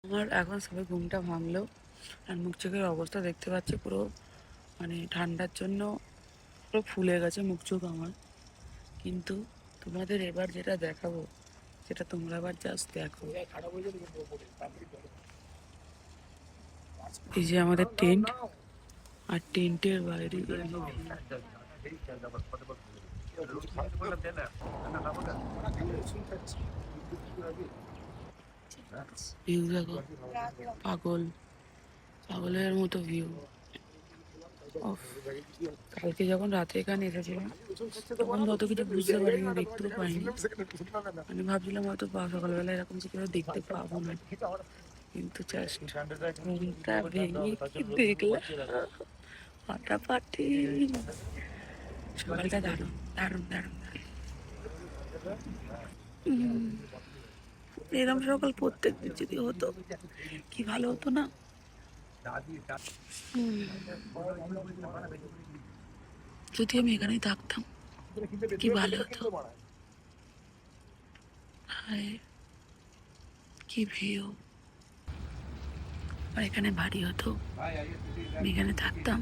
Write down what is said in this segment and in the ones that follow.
আমার এখন সবাই ঘুমটা ভাঙলো আর মুখ চোখের অবস্থা দেখতে পাচ্ছি পুরো মানে ঠান্ডার জন্য পুরো ফুলে গেছে মুখ চোখ আমার। কিন্তু তোমাদের এবার যেটা দেখাবো সেটা তোমরা আবার জাস্ট দেখো। এই যে আমাদের টেন্ট আর টেন্টের বাইরে ভিউ দেখো, পাগল পাগলের মতো ভিউ। কালকে যখন রাতে এখানে এসেছিলাম তখন অত কিছু বুঝতে পারিনি, দেখতেও পাইনি। মানে ভাবছিলাম হয়তো সকালবেলা এরকম কিছু দেখতে পাবো না, কিন্তু জাস্ট ঘুমটা ভেঙে কি দেখলাম ফাটাফাটি। সকালটা দারুণ দারুণ দারুণ। এরকম সকাল প্রত্যেকদিন যদি হতো কি ভালো হতো না। যদি আমি এখানেই থাকতাম কি ভালো হতো। হায় কি ভিউ, আর এখানে বাড়ি হতো, আমি এখানে থাকতাম,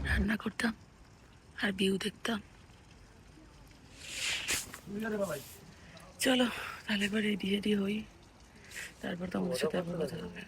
রান্না করতাম আর ভিউ দেখতাম। চলো তাহলে এবার রেডি রেডি হই, তারপর তোমাদের সাথে আবার কথা হবে।